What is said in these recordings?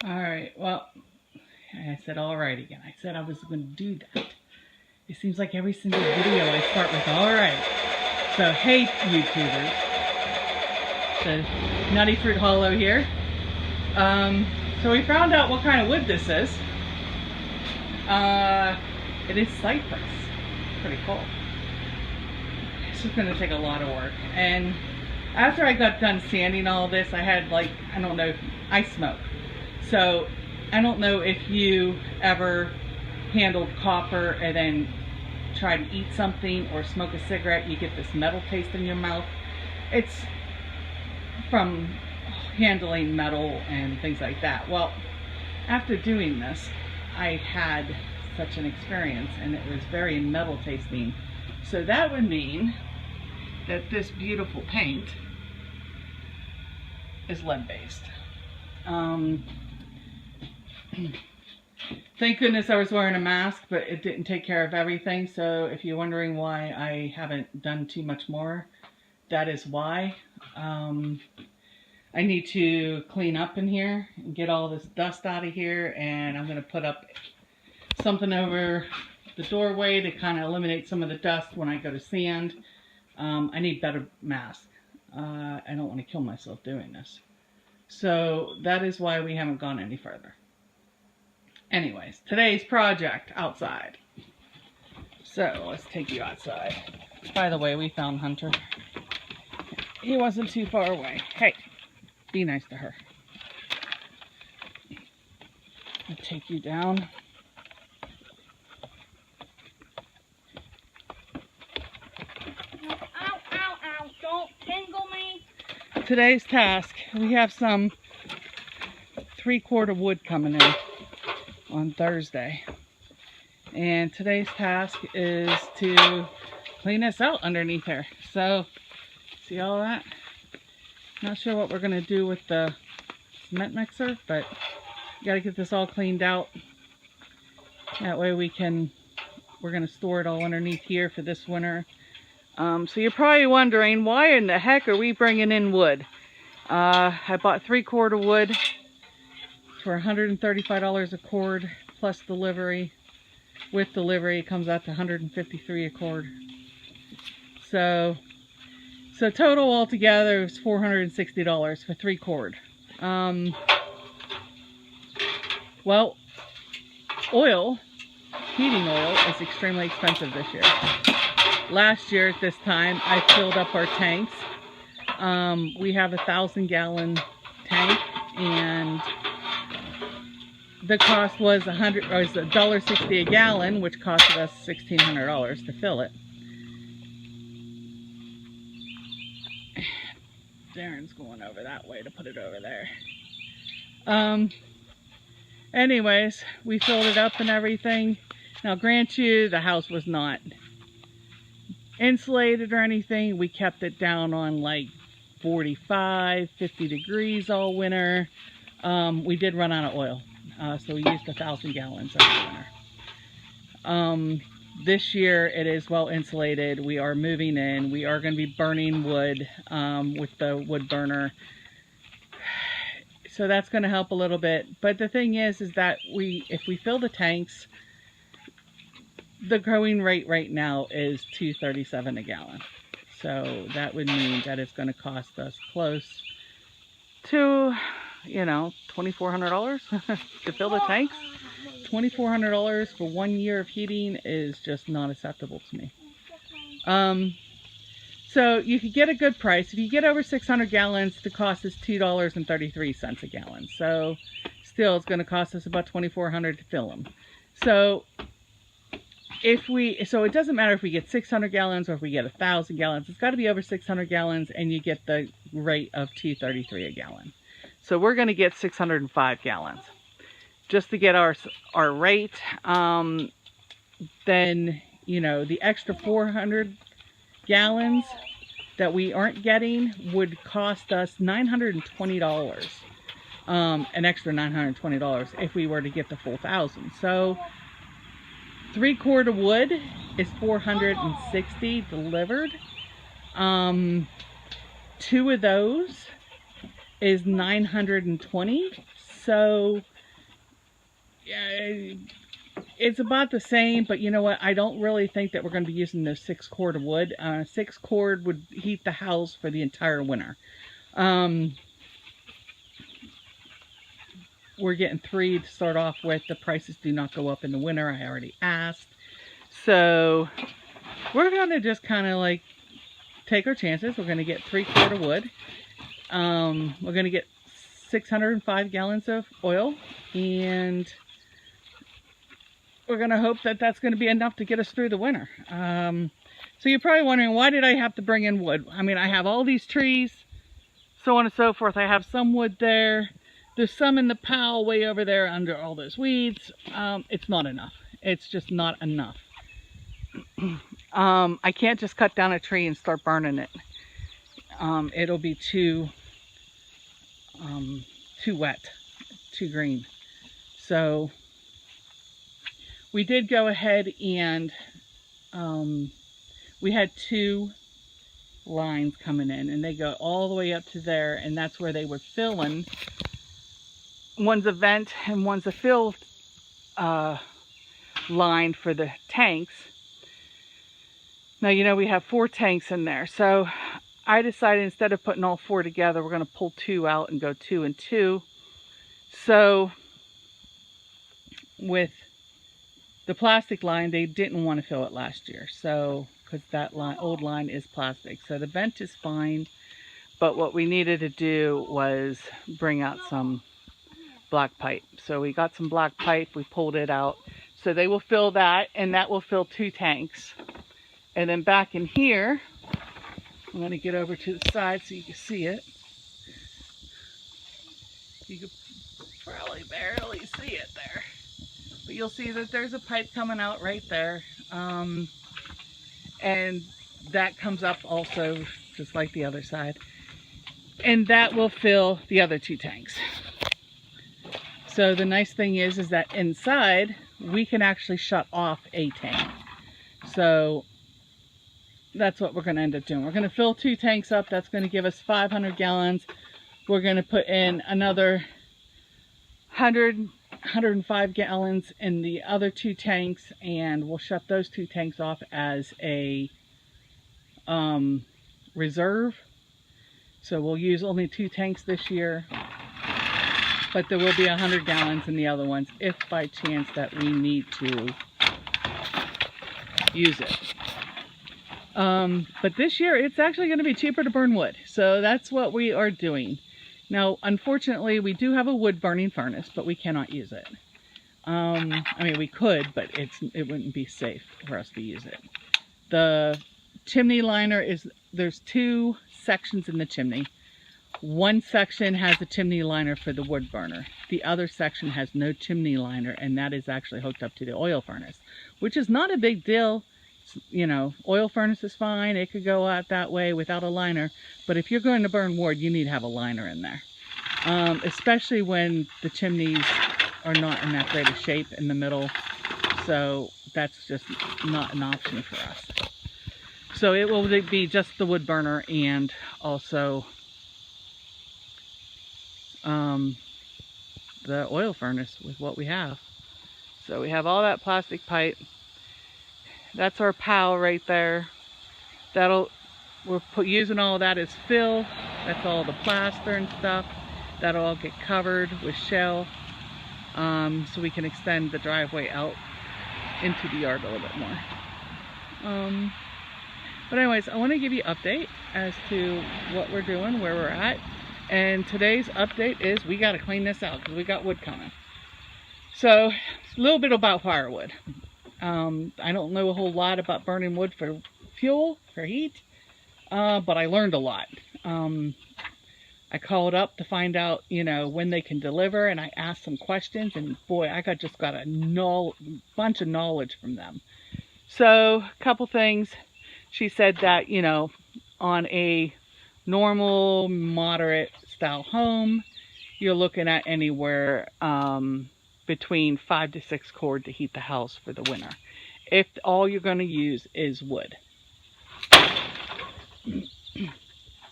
Alright, well, I said alright again. I said I was going to do that. It seems like every single video I start with alright. So, hey YouTubers. The Nutty Fruit Hollow here. So we found out what kind of wood this is. It is cypress. Pretty cool. This is going to take a lot of work. And after I got done sanding all this, I had like, I don't know, I smoke. So I don't know if you ever handled copper and then try to eat something or smoke a cigarette, you get this metal taste in your mouth. It's from handling metal and things like that. Well, after doing this, I had such an experience and it was very metal tasting. So that would mean that this beautiful paint is lead based. Thank goodness I was wearing a mask, but it didn't take care of everything. So if you're wondering why I haven't done too much more, that is why. I need to clean up in here and get all this dust out of here, and I'm going to put up something over the doorway to kind of eliminate some of the dust when I go to sand. I need better mask. I don't want to kill myself doing this. So that is why we haven't gone any further. Anyways, today's project outside. So let's take you outside. By the way, we found Hunter. He wasn't too far away. Hey, be nice to her. I'll take you down. Ow, ow, ow, don't tingle me. Today's task, we have some 3/4 wood coming in on Thursday. And today's task is to clean this out underneath here. So, see all that? Not sure what we're going to do with the cement mixer, but got to get this all cleaned out. That way we're going to store it all underneath here for this winter. So you're probably wondering, why in the heck are we bringing in wood? I bought 3/4 wood for $135 a cord plus delivery. With delivery, it comes out to $153 a cord. So total altogether is $460 for 3/4. Well, heating oil is extremely expensive this year. Last year at this time, I filled up our tanks. We have a 1,000-gallon tank, and the cost was $1.60 a gallon, which costed us $1,600 to fill it. Darren's going over that way to put it over there. Anyways, we filled it up and everything. Now, grant you, the house was not insulated or anything. We kept it down on like 45, 50 degrees all winter. We did run out of oil, so we used 1,000 gallons every winter. This year it is well insulated. We are moving in. We are going to be burning wood with the wood burner. So that's going to help a little bit. But the thing is that if we fill the tanks, the going rate right now is $2.37 a gallon. So that would mean that it's going to cost us close to, $2,400 to fill the tanks. $2,400 for 1 year of heating is just not acceptable to me. So you could get a good price. If you get over 600 gallons, the cost is $2.33 a gallon. So still, it's going to cost us about $2,400 to fill them. So it doesn't matter if we get 600 gallons or if we get 1,000 gallons. It's got to be over 600 gallons, and you get the rate of $2.33 a gallon. So we're going to get 605 gallons just to get our rate. Then, the extra 400 gallons that we aren't getting would cost us $920. An extra $920 if we were to get the full 1,000. So 3/4 wood is $460 delivered. 2 of those is $920. So yeah, it's about the same, but you know what? I don't really think that we're going to be using those 6 cord of wood. 6 cord would heat the house for the entire winter. We're getting 3 to start off with. The prices do not go up in the winter. I already asked. So we're going to just kind of like take our chances. We're going to get 3 cord of wood. We're going to get 605 gallons of oil, and we're going to hope that that's going to be enough to get us through the winter. So you're probably wondering, why did I have to bring in wood? I mean, I have all these trees, so on and so forth. I have some wood there. There's some in the pile way over there under all those weeds. It's not enough. It's just not enough. I can't just cut down a tree and start burning it. It'll be too wet, too green. So we did go ahead and we had 2 lines coming in, and they go all the way up to there, and that's where they were filling. One's a vent and one's a fill line for the tanks. Now, you know, we have 4 tanks in there, so I decided instead of putting all 4 together, we're going to pull 2 out and go 2 and 2. So with the plastic line, they didn't want to fill it last year, so because that old line is plastic. So the vent is fine, but what we needed to do was bring out some black pipe. So we got some black pipe, we pulled it out. So they will fill that, and that will fill 2 tanks. And then back in here, I'm going to get over to the side so you can see it. You can probably barely see it there, but you'll see that there's a pipe coming out right there. And that comes up also just like the other side. And that will fill the other 2 tanks. So the nice thing is that inside we can actually shut off a tank. So that's what we're going to end up doing. We're going to fill 2 tanks up. That's going to give us 500 gallons. We're going to put in another 105 gallons in the other 2 tanks, and we'll shut those 2 tanks off as a reserve. So we'll use only 2 tanks this year, but there will be 100 gallons in the other ones if by chance that we need to use it. But this year it's actually going to be cheaper to burn wood, so that's what we are doing. Now, unfortunately, we do have a wood burning furnace, but we cannot use it. I mean, we could, but it wouldn't be safe for us to use it. The chimney liner is, there's 2 sections in the chimney. One section has a chimney liner for the wood burner. The other section has no chimney liner, and that is actually hooked up to the oil furnace, which is not a big deal. You know, oil furnace is fine. It could go out that way without a liner. But if you're going to burn wood, you need to have a liner in there. Especially when the chimneys are not in that great of shape in the middle. So that's just not an option for us. So it will be just the wood burner and also the oil furnace with what we have. So we have all that plastic pipe. That's our pile right there. We're using all of that as fill. That's all the plaster and stuff. That'll all get covered with shell, so we can extend the driveway out into the yard a little bit more. But anyways, I want to give you an update as to what we're doing, where we're at. And today's update is we got to clean this out because we got wood coming. So a little bit about firewood. I don't know a whole lot about burning wood for fuel, for heat, but I learned a lot. I called up to find out, you know, when they can deliver, and I asked some questions, and boy, I just got a bunch of knowledge from them. So a couple things. She said that, you know, on a normal, moderate style home, you're looking at anywhere between 5 to 6 cord to heat the house for the winter, if all you're going to use is wood.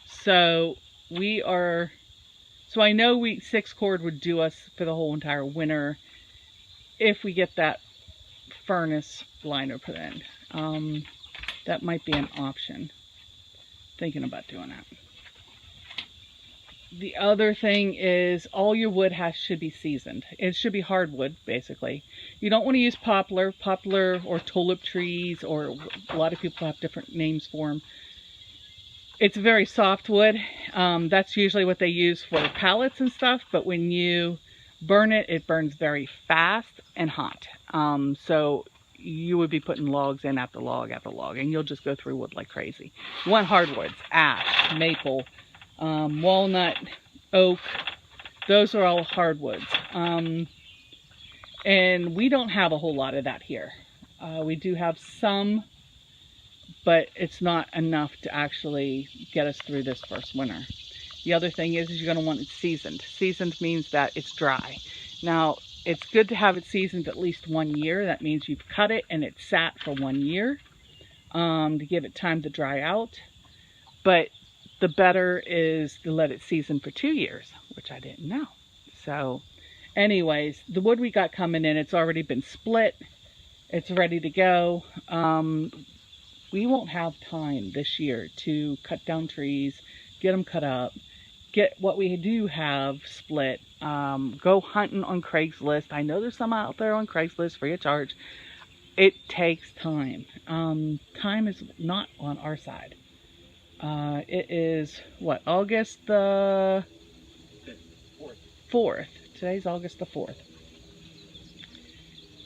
So I know 6 cord would do us for the whole entire winter. if we get that furnace liner put in. That might be an option. Thinking about doing that. The other thing is all your wood should be seasoned. It should be hardwood, basically. You don't want to use poplar or tulip trees, or a lot of people have different names for them. It's very soft wood. That's usually what they use for pallets and stuff, but when you burn it, it burns very fast and hot. So you would be putting logs in after log after log, and you'll just go through wood like crazy. You want hardwoods, ash, maple, walnut, oak. Those are all hardwoods. And we don't have a whole lot of that here. We do have some, but it's not enough to actually get us through this first winter. The other thing is you're going to want it seasoned. Seasoned means that it's dry. Now, it's good to have it seasoned at least 1 year. That means you've cut it and it's sat for 1 year to give it time to dry out. But the better is to let it season for 2 years, which I didn't know. So anyways, the wood we got coming in, it's already been split. It's ready to go. We won't have time this year to cut down trees, get them cut up, get what we do have split, go hunting on Craigslist. I know there's some out there on Craigslist free of charge. It takes time. Time is not on our side. It is, what, August the 4th. Today's August the 4th.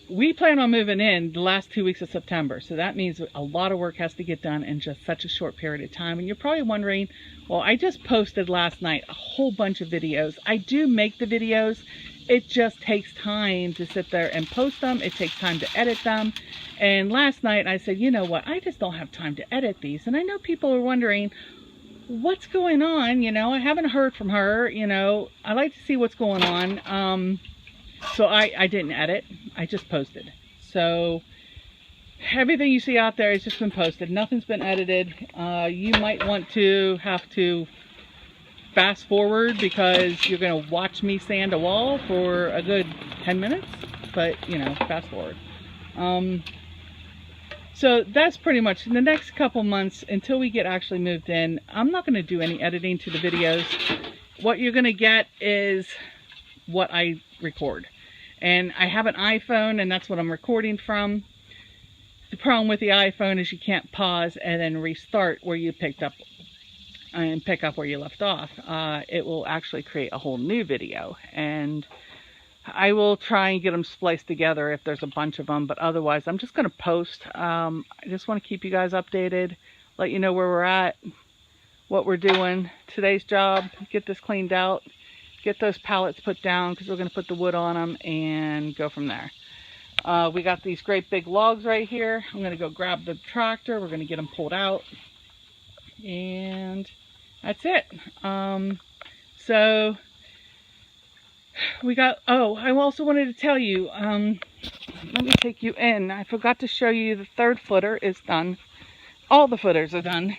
We plan on moving in the last 2 weeks of September, so that means a lot of work has to get done in just such a short period of time. And you're probably wondering, well, I just posted last night a whole bunch of videos. I do make the videos. It just takes time to sit there and post them. It takes time to edit them. And last night I said, you know what, I just don't have time to edit these. And I know people are wondering, what's going on? You know, I haven't heard from her. You know, I like to see what's going on. So I didn't edit. I just posted. So everything you see out there has just been posted. Nothing's been edited. You might want to have to fast forward because you're going to watch me sand a wall for a good 10 minutes. But, you know, fast forward. So that's pretty much in the next couple months until we get actually moved in. I'm not going to do any editing to the videos. What you're going to get is what I record. And I have an iPhone, and that's what I'm recording from. The problem with the iPhone is you can't pause and then restart where you picked up and pick up where you left off. It will actually create a whole new video, and I will try and get them spliced together if there's a bunch of them, but otherwise I'm just going to post. I just want to keep you guys updated, let you know where we're at, what we're doing. Today's job, get this cleaned out, get those pallets put down because we're going to put the wood on them and go from there. We got these great big logs right here. I'm going to go grab the tractor. We're going to get them pulled out, and that's it. So we got, oh, I also wanted to tell you, let me take you in. I forgot to show you the 3rd footer is done. All the footers are done.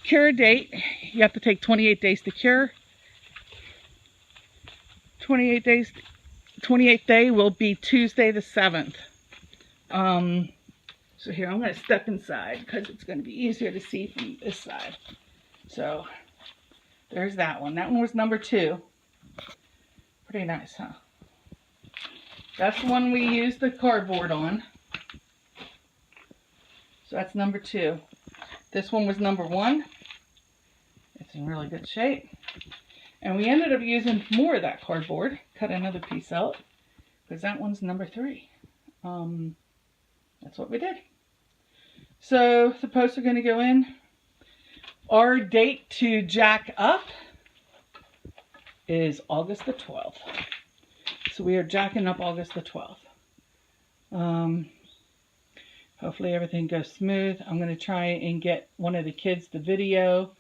Cure date, you have to take 28 days to cure. 28 days, 28th day will be Tuesday the 7th. So here, I'm going to step inside because it's going to be easier to see from this side. So there's that one. That one was number 2. Pretty nice, huh? That's the one we used the cardboard on. So that's number 2. This one was number 1. It's in really good shape. And we ended up using more of that cardboard. Cut another piece out because that one's number 3. That's what we did. So the posts are going to go in. Our date to jack up is August the 12th. So we are jacking up August the 12th. Hopefully everything goes smooth. I'm going to try and get one of the kids to video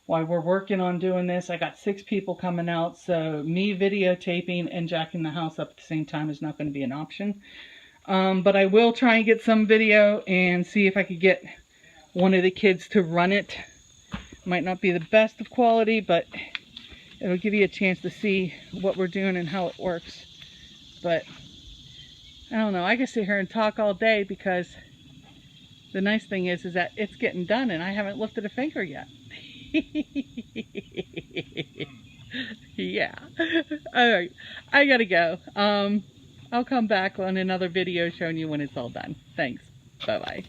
while we're working on doing this. I got 6 people coming out, so me videotaping and jacking the house up at the same time is not going to be an option. But I will try and get some video and see if I could get one of the kids to run it. Might not be the best of quality, but it'll give you a chance to see what we're doing and how it works. But I don't know. I can sit here and talk all day because the nice thing is that it's getting done and I haven't lifted a finger yet. Yeah. All right. I gotta go. I'll come back on another video showing you when it's all done. Thanks. Bye-bye.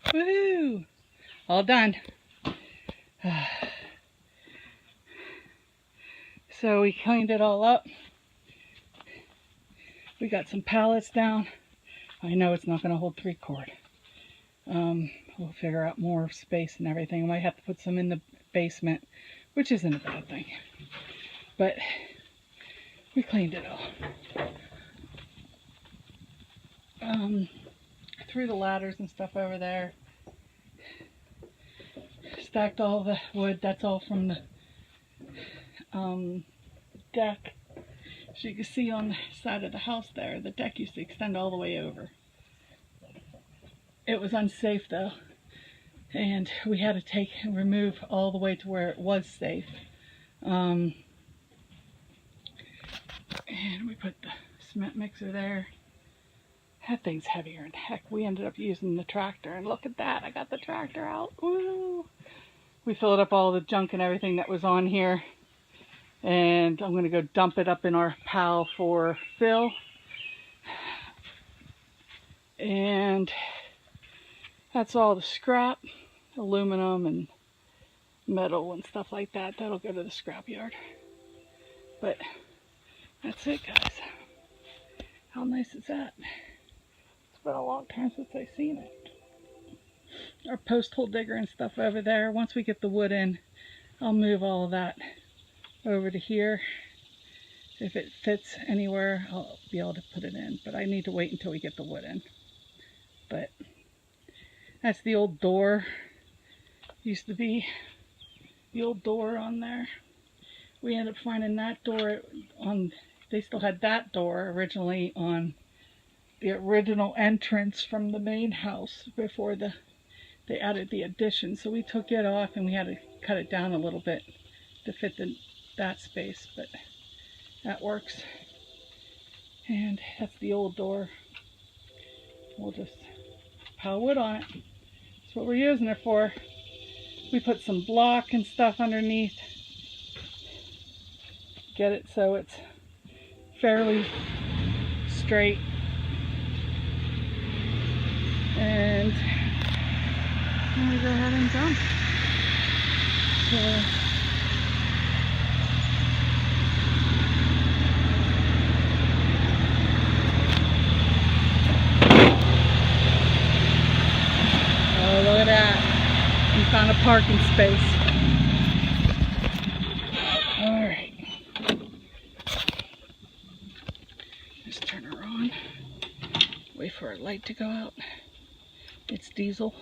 Woohoo! All done. So we cleaned it all up. We got some pallets down. I know it's not going to hold 3-cord. We'll figure out more space and everything. We might have to put some in the basement, which isn't a bad thing. But we cleaned it all. Threw the ladders and stuff over there. Stacked all the wood. That's all from the deck. As you can see on the side of the house there, the deck used to extend all the way over. It was unsafe though, and we had to take and remove all the way to where it was safe. And we put the cement mixer there. That thing's heavier than heck. We ended up using the tractor, and look at that, I got the tractor out. Woo! We filled up all the junk and everything that was on here, and I'm going to go dump it up in our pile for fill. And that's all the scrap, aluminum and metal and stuff like that. That'll go to the scrap yard. But that's it, guys. How nice is that? It's been a long time since I've seen it. Our post hole digger and stuff over there. Once we get the wood in, I'll move all of that over to here. If it fits anywhere, I'll be able to put it in. But I need to wait until we get the wood in. But that's the old door. Used to be the old door on there. We ended up finding that door on, they still had that door originally on the original entrance from the main house before they added the addition. So we took it off and we had to cut it down a little bit to fit that space, but that works. And that's the old door. We'll just pile wood on it. That's what we're using it for. We put some block and stuff underneath. Get it so it's fairly straight. And I'm going to go ahead and dump. So, oh, look at that. We found a parking space. Alright. Just turn her on. Wait for our light to go out. It's diesel.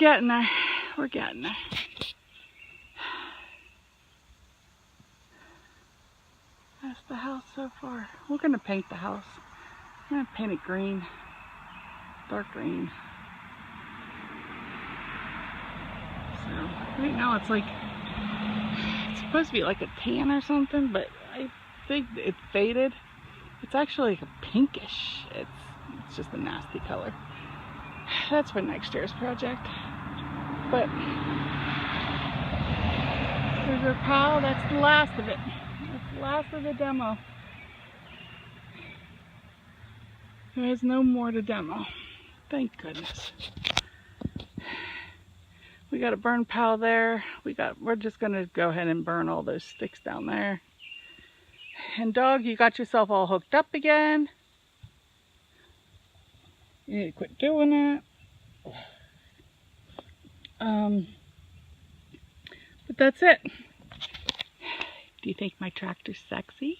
getting there. We're getting there. That's the house so far. We're going to paint the house. I'm going to paint it green. Dark green. So, right now it's like, it's supposed to be like a tan or something, but I think it's faded. It's actually like a pinkish. It's just a nasty color. That's for next year's project. But there's our pile. That's the last of it. That's the last of the demo. There's no more to demo. Thank goodness. We got a burn pile there. We're just gonna go ahead and burn all those sticks down there. And dog, you got yourself all hooked up again. You need to quit doing that. But that's it. Do you think my tractor's sexy?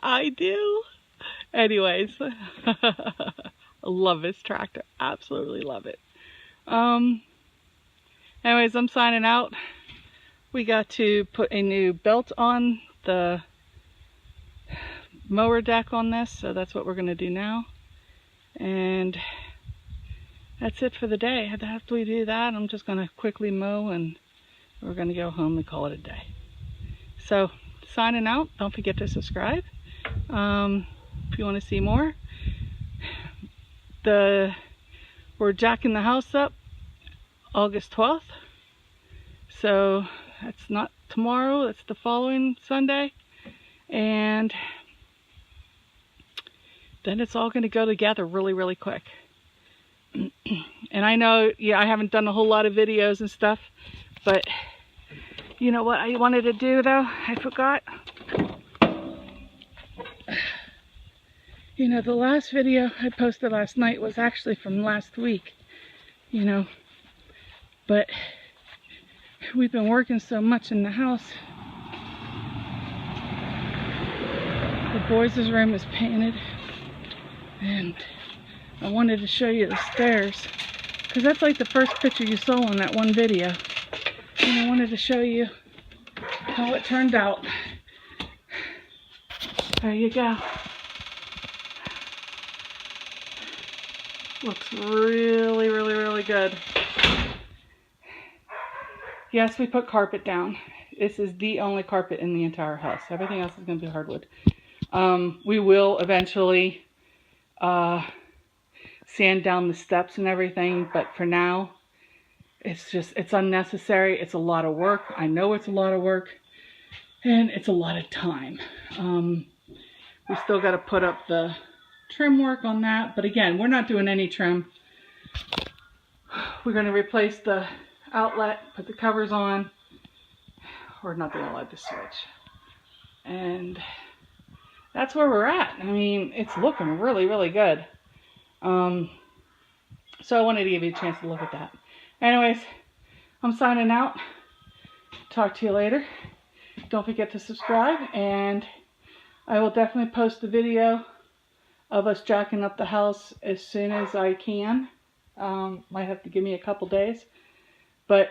I do. Anyways, I love this tractor. Absolutely love it. Anyways, I'm signing out. We got to put a new belt on the mower deck on this, so that's what we're going to do now. And that's it for the day. After we do that, I'm just going to quickly mow and we're going to go home and call it a day. So, signing out. Don't forget to subscribe if you want to see more. We're jacking the house up August 12th. So, that's not tomorrow. It's the following Sunday. And then it's all going to go together really, really quick. And I know, yeah, I haven't done a whole lot of videos and stuff, but you know what I wanted to do though? I forgot. You know, the last video I posted last night was actually from last week, you know, but we've been working so much in the house. The boys' room is painted, and I wanted to show you the stairs, because that's like the first picture you saw on that one video. And I wanted to show you how it turned out. There you go. Looks really, really, really good. Yes, we put carpet down. This is the only carpet in the entire house. Everything else is going to be hardwood. We will eventually sand down the steps and everything, but for now, it's unnecessary. It's a lot of work. I know it's a lot of work, and it's a lot of time. We still got to put up the trim work on that, but again, we're not doing any trim. We're going to replace the outlet, put the covers on. We're not going to let the switch. And that's where we're at. I mean, it's looking really, really good. So I wanted to give you a chance to look at that. Anyways, I'm signing out. Talk to you later. Don't forget to subscribe, and I will definitely post the video of us jacking up the house as soon as I can. Might have to give me a couple days. But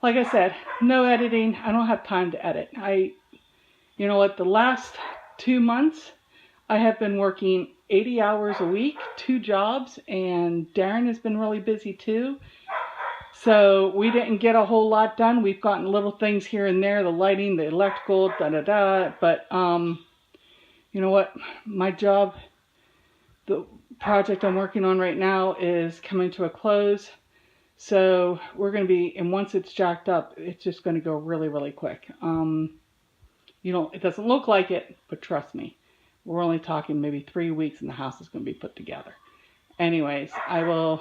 like I said, no editing. I don't have time to edit. You know what, the last 2 months, I have been working 80 hours a week, 2 jobs, and Darren has been really busy too. So we didn't get a whole lot done. We've gotten little things here and there, the lighting, the electrical, but you know what, my job, the project I'm working on right now is coming to a close. So we're going to be, and once it's jacked up, it's just going to go really, really quick. It doesn't look like it, but trust me, we're only talking maybe 3 weeks and the house is going to be put together. Anyways, I will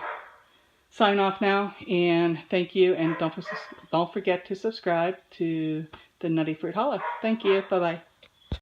sign off now, and thank you, and don't forget to subscribe to the Nutty Fruit Hollow. Thank you. Bye-bye.